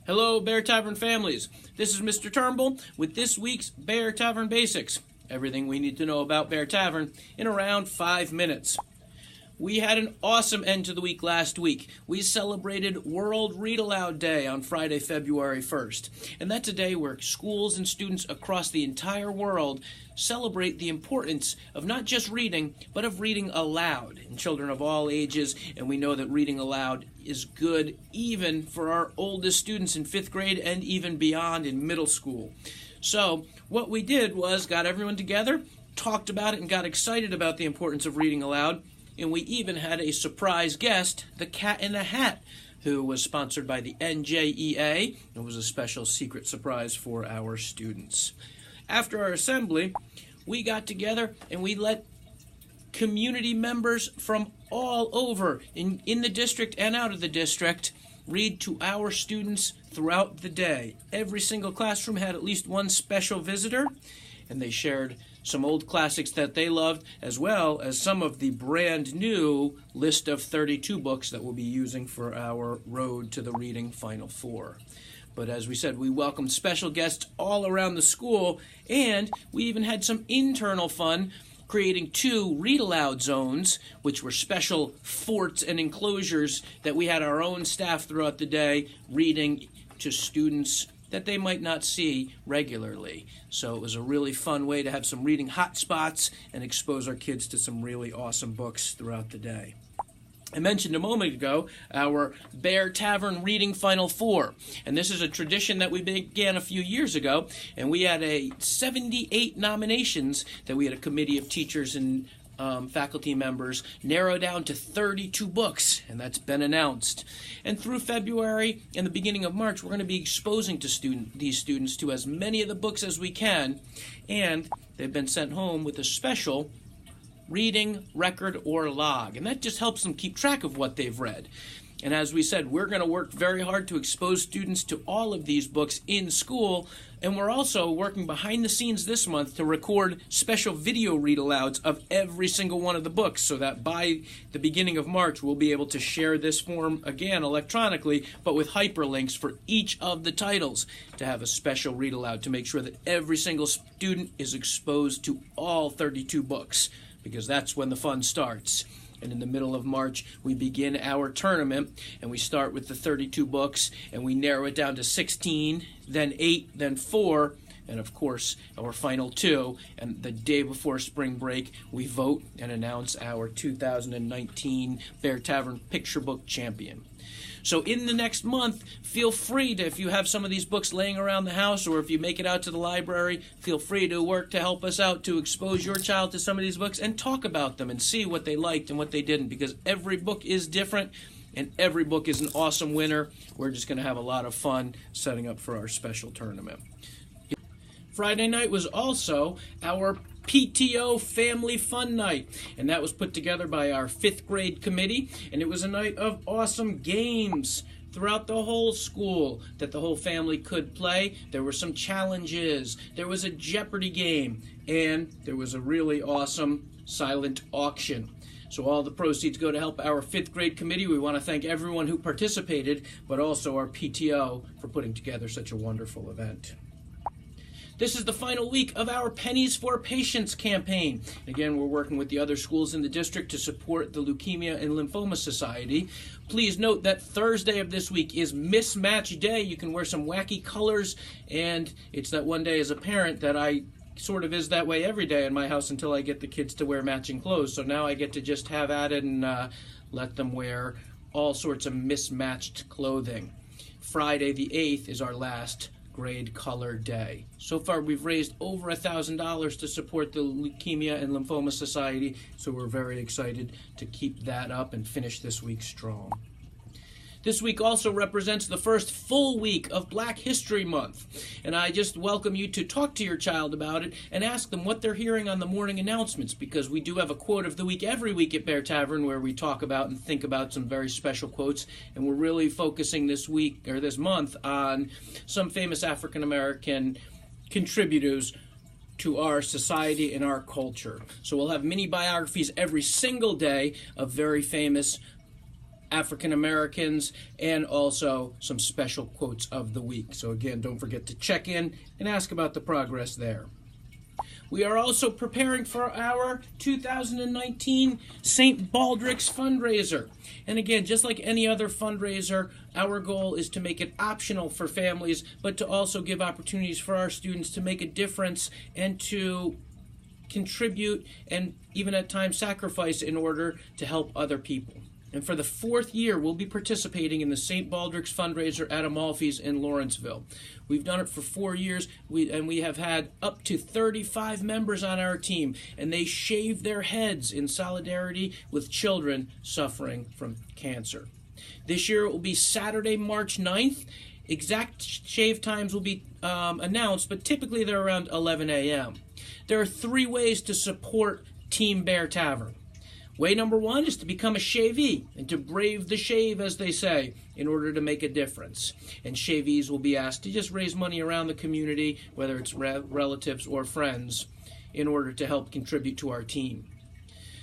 Hello, Bear Tavern families. This is Mr. Turnbull with this week's Bear Tavern Basics. Everything we need to know about Bear Tavern in around 5 minutes. We had an awesome end to the week last week. We celebrated World Read Aloud Day on Friday, February 1st. And that's a day where schools and students across the entire world celebrate the importance of not just reading, but of reading aloud in children of all ages. And we know that reading aloud is good even for our oldest students in 5th grade and even beyond in middle school. So what we did was got everyone together, talked about it, and got excited about the importance of reading aloud. And we even had a surprise guest, the Cat in the Hat, who was sponsored by the NJEA. It was a special secret surprise for our students. After our assembly, we got together and we let community members from all over in the district and out of the district read to our students throughout the day. Every single classroom had at least one special visitor, and they shared some old classics that they loved, as well as some of the brand new list of 32 books that we'll be using for our Road to the Reading Final Four. But as we said, we welcomed special guests all around the school, and we even had some internal fun creating 2 read-aloud zones, which were special forts and enclosures that we had our own staff throughout the day reading to students that they might not see regularly. So it was a really fun way to have some reading hotspots and expose our kids to some really awesome books throughout the day. I mentioned a moment ago our Bear Tavern Reading Final Four, and this is a tradition that we began a few years ago, and we had 78 nominations that we had a committee of teachers and faculty members narrow down to 32 books, and that's been announced. And through February and the beginning of March, we're going to be exposing to these students to as many of the books as we can, and they've been sent home with a special reading record or log, and that just helps them keep track of what they've read. And as we said, we're going to work very hard to expose students to all of these books in school, and we're also working behind the scenes this month to record special video read-alouds of every single one of the books, so that by the beginning of March, we'll be able to share this form again electronically, but with hyperlinks for each of the titles to have a special read-aloud to make sure that every single student is exposed to all 32 books, because that's when the fun starts. And in the middle of March, we begin our tournament, and we start with the 32 books, and we narrow it down to 16, then 8, then 4, and of course, our final 2. And the day before spring break, we vote and announce our 2019 Bear Tavern Picture Book Champion. So in the next month, feel free to, if you have some of these books laying around the house, or if you make it out to the library, feel free to work to help us out to expose your child to some of these books and talk about them and see what they liked and what they didn't, because every book is different and every book is an awesome winner. We're just going to have a lot of fun setting up for our special tournament. Friday night was also our PTO Family Fun Night, and that was put together by our 5th grade committee, and it was a night of awesome games throughout the whole school that the whole family could play. There were some challenges, there was a Jeopardy game, and there was a really awesome silent auction. So all the proceeds go to help our 5th grade committee. We want to thank everyone who participated, but also our PTO for putting together such a wonderful event. This is the final week of our Pennies for Patients campaign. Again, we're working with the other schools in the district to support the Leukemia and Lymphoma Society. Please note that Thursday of this week is Mismatch Day. You can wear some wacky colors, and it's that one day as a parent that I sort of is that way every day in my house until I get the kids to wear matching clothes. So now I get to just have at it and let them wear all sorts of mismatched clothing. Friday the 8th is our last grade color day. So far we've raised over $1,000 to support the Leukemia and Lymphoma Society, so we're very excited to keep that up and finish this week strong. This week also represents the first full week of Black History Month, and I just welcome you to talk to your child about it and ask them what they're hearing on the morning announcements, because we do have a quote of the week every week at Bear Tavern where we talk about and think about some very special quotes, and we're really focusing this week or this month on some famous African American contributors to our society and our culture. So we'll have mini biographies every single day of very famous African Americans, and also some special quotes of the week. So again, don't forget to check in and ask about the progress there. We are also preparing for our 2019 St. Baldrick's fundraiser. And again, just like any other fundraiser, our goal is to make it optional for families, but to also give opportunities for our students to make a difference and to contribute and even at times sacrifice in order to help other people. And for the 4th year, we'll be participating in the St. Baldrick's fundraiser at Amalfi's in Lawrenceville. We've done it for 4 years, and we have had up to 35 members on our team, and they shave their heads in solidarity with children suffering from cancer. This year it will be Saturday, March 9th. Exact shave times will be announced, but typically they're around 11 a.m. There are 3 ways to support Team Bear Tavern. Way number 1 is to become a shavee and to brave the shave, as they say, in order to make a difference. And shavees will be asked to just raise money around the community, whether it's relatives or friends, in order to help contribute to our team.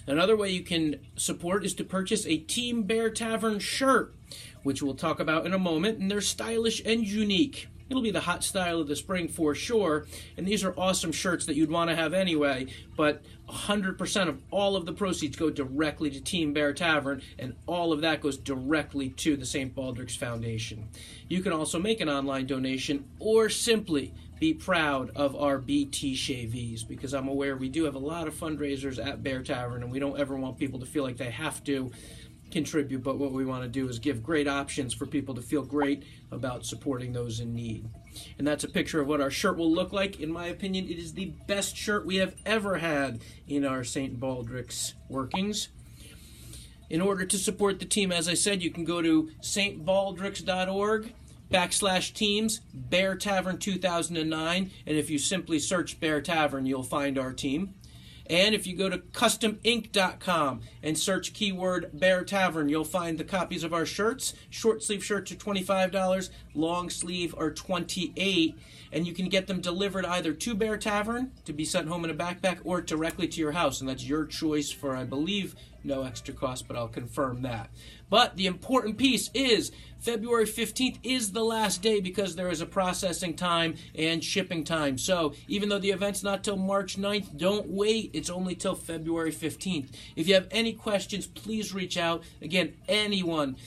Another way you can support is to purchase a Team Bear Tavern shirt, which we'll talk about in a moment, and they're stylish and unique. It'll be the hot style of the spring for sure, and these are awesome shirts that you'd want to have anyway, but 100% of all of the proceeds go directly to Team Bear Tavern, and all of that goes directly to the St. Baldrick's Foundation. You can also make an online donation or simply be proud of our BT Shavees, because I'm aware we do have a lot of fundraisers at Bear Tavern, and we don't ever want people to feel like they have to contribute, but what we want to do is give great options for people to feel great about supporting those in need. And that's a picture of what our shirt will look like. In my opinion, it is the best shirt we have ever had in our St. Baldrick's workings. In order to support the team, as I said, you can go to stbaldricks.org/teams, Bear Tavern 2009, and if you simply search Bear Tavern, you'll find our team. And if you go to customink.com and search keyword Bear Tavern, you'll find the copies of our shirts. Short sleeve shirts are $25, long sleeve are $28, and you can get them delivered either to Bear Tavern to be sent home in a backpack or directly to your house, and that's your choice for, I believe, no extra cost, but I'll confirm that. But the important piece is February 15th is the last day because there is a processing time and shipping time. So even though the event's not till March 9th, don't wait. It's only till February 15th. If you have any questions, please reach out. Again, anyone,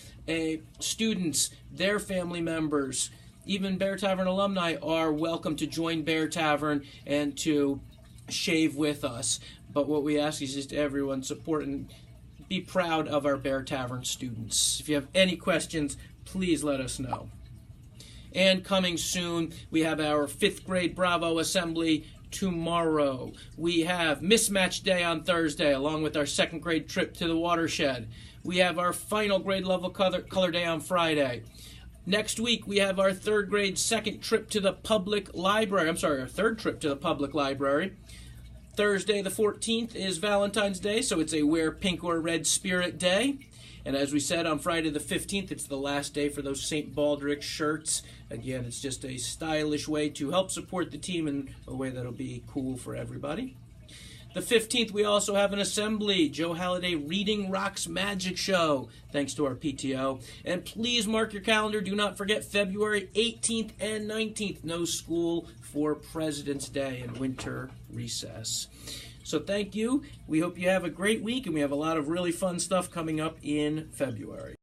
students, their family members, even Bear Tavern alumni are welcome to join Bear Tavern and to shave with us. But what we ask is just everyone support and be proud of our Bear Tavern students. If you have any questions, please let us know. And coming soon, we have our 5th grade Bravo Assembly tomorrow. We have Mismatch Day on Thursday, along with our 2nd grade trip to the watershed. We have our final grade level color day on Friday. Next week, we have our 3rd grade 2nd trip to the public library. Our 3rd trip to the public library. Thursday the 14th is Valentine's Day, so it's a wear pink or red spirit day. And as we said, on Friday the 15th, it's the last day for those St. Baldrick shirts. Again, it's just a stylish way to help support the team in a way that'll be cool for everybody. The 15th, we also have an assembly, Joe Halliday Reading Rocks Magic Show, thanks to our PTO. And please mark your calendar. Do not forget February 18th and 19th, no school for President's Day and winter recess. So thank you. We hope you have a great week, and we have a lot of really fun stuff coming up in February.